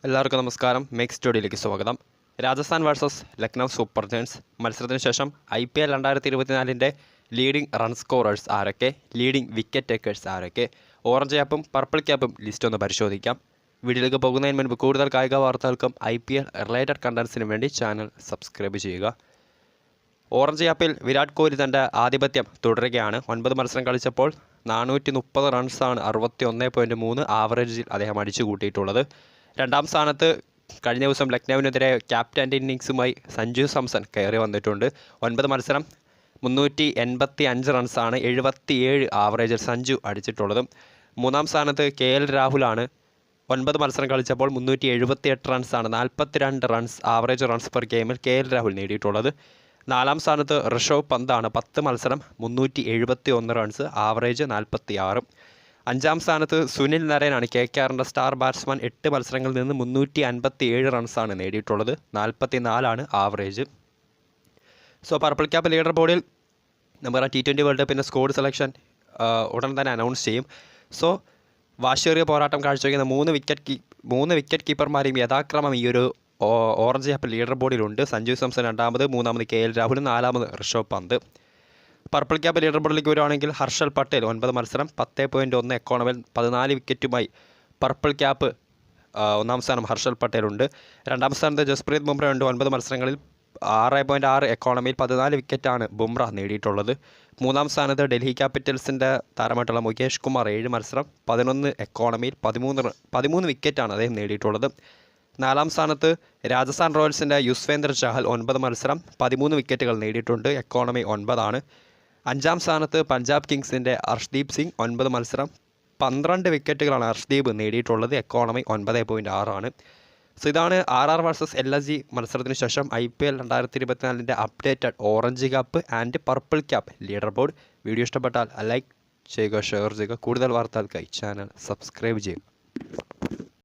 എല്ലാവർക്കും നമസ്കാരം. മേക്ക് സ്റ്റുഡിയോയിലേക്ക് സ്വാഗതം. Rajasthan versus Lucknow super giants മത്സരത്തിന് ശേഷം IPL 2024 ലീഡിംഗ് റൺ സ്കോറേഴ്സ് ആരൊക്കെ, ലീഡിംഗ് വിക്കറ്റ് ടേക്കേഴ്സ് ആരൊക്കെ, ഓറഞ്ച് ക്യാപ്പും പർപ്പിൾ ക്യാപ്പും ലിസ്റ്റ് ഒന്ന് പരിശോധിക്കാം. വീഡിയോയിലേക്ക് പോകുന്നതിന് മുൻപ് കൂടുതൽ കായിക വാർത്തകൾക്കും IPL റിലേറ്റഡ് കണ്ടൻസിനും വേണ്ടി ചാനൽ സബ്സ്ക്രൈബ് ചെയ്യുക. ഓറഞ്ച് ക്യാപ്പിൽ വിരാട് കോഹ്ലി തൻ്റെ ആധിപത്യം തുടരുകയാണ്. 9 മത്സരം കളിച്ചപ്പോൾ 430 റൺസാണ് 61.3 ആവറേജിൽ അദ്ദേഹം അടിച്ചു കൂട്ടിയിട്ടുള്ളത്. രണ്ടാം സ്ഥാനത്ത് കഴിഞ്ഞ ദിവസം ലക്നൌവിനെതിരെ ക്യാപ്റ്റൻ്റെ ഇന്നിങ്സുമായി സഞ്ജു സാംസൺ കയറി വന്നിട്ടുണ്ട്. 9 മത്സരം 385 റൺസാണ് 77 ആവറേജിൽ സഞ്ജു അടിച്ചിട്ടുള്ളത്. മൂന്നാം സ്ഥാനത്ത് KL രാഹുലാണ്. 9 മത്സരം കളിച്ചപ്പോൾ 378 റൺസാണ് 42 റൺസ് ആവറേജ് റൺസ് പെർ ഗെയിമിൽ KL രാഹുൽ നേടിയിട്ടുള്ളത്. നാലാം സ്ഥാനത്ത് ഋഷഭ് പന്താണ്. 10 മത്സരം 371 റൺസ് ആവറേജ് 46. അഞ്ചാം സ്ഥാനത്ത് സുനിൽ നരേനാണ്. KKRൻ്റെ സ്റ്റാർ ബാറ്റ്സ്മാൻ. 8 മത്സരങ്ങളിൽ നിന്ന് 357 റൺസാണ് നേടിയിട്ടുള്ളത്. 44 average. So purple cap leader ബോർഡിൽ നമ്മുടെ T20 വേൾഡ് കപ്പിൻ്റെ സ്ക്വാഡ് സെലക്ഷൻ ഉടൻ തന്നെ അനൗൺസ് ചെയ്യും. സോ വാശിയേറിയ പോരാട്ടം കാഴ്ചവെക്കുന്ന മൂന്ന് വിക്കറ്റ് കീപ്പർമാരെയും യഥാക്രമം ഈ ഒരു ഓറഞ്ച് ക്യാപ്പ് ലീഡർ ബോർഡിലുണ്ട്. സഞ്ജു സാംസൺ രണ്ടാമത്, മൂന്നാമത് KL രാഹുൽ, നാലാമത് Rishabh Pant. Purple cap leader ബോർഡിലേക്ക് വരുവാണെങ്കിൽ ഹർഷൽ പട്ടേൽ 9 മത്സരം 10.1 എക്കോണമിൽ 14 വിക്കറ്റുമായി പർപ്പിൾ ക്യാപ്പ് ഒന്നാം സ്ഥാനം ഹർഷൽ പട്ടേലുണ്ട്. രണ്ടാം സ്ഥാനത്ത് ജസ്പ്രീത് ബുംറ ഉണ്ട്. 9 മത്സരങ്ങളിൽ 6.6 എക്കോണമിയിൽ 14 വിക്കറ്റാണ് ബുംറ നേടിയിട്ടുള്ളത്. മൂന്നാം സ്ഥാനത്ത് ഡൽഹി ക്യാപിറ്റൽസിൻ്റെ താരമായിട്ടുള്ള മുകേഷ് കുമാർ 7 മത്സരം 11 എക്കോണമിയിൽ 13 വിക്കറ്റാണ് അദ്ദേഹം നേടിയിട്ടുള്ളത്. നാലാം സ്ഥാനത്ത് രാജസ്ഥാൻ റോയൽസിൻ്റെ യുസ്വേന്ദ്ര ചഹൽ 9 മത്സരം 13 വിക്കറ്റുകൾ നേടിയിട്ടുണ്ട്. എക്കോണമി 9 അഞ്ചാം സ്ഥാനത്ത് പഞ്ചാബ് കിങ്സിൻ്റെ അർഷ്ദീപ് സിംഗ് 9 മത്സരം 12 വിക്കറ്റുകളാണ് അർഷ്ദീപ് നേടിയിട്ടുള്ളത്. എക്കോണമി 9.6. സോ ഇതാണ് RR വേഴ്സസ് LSG മത്സരത്തിന് ശേഷം IPL 2024 updated orange cap and purple cap leader board. Video ഇഷ്ടപ്പെട്ടാൽ ലൈക്ക് ചെയ്യുക, ഷെയർ ചെയ്യുക. കൂടുതൽ വാർത്തകൾക്കായി ചാനൽ സബ്സ്ക്രൈബ് ചെയ്യുക.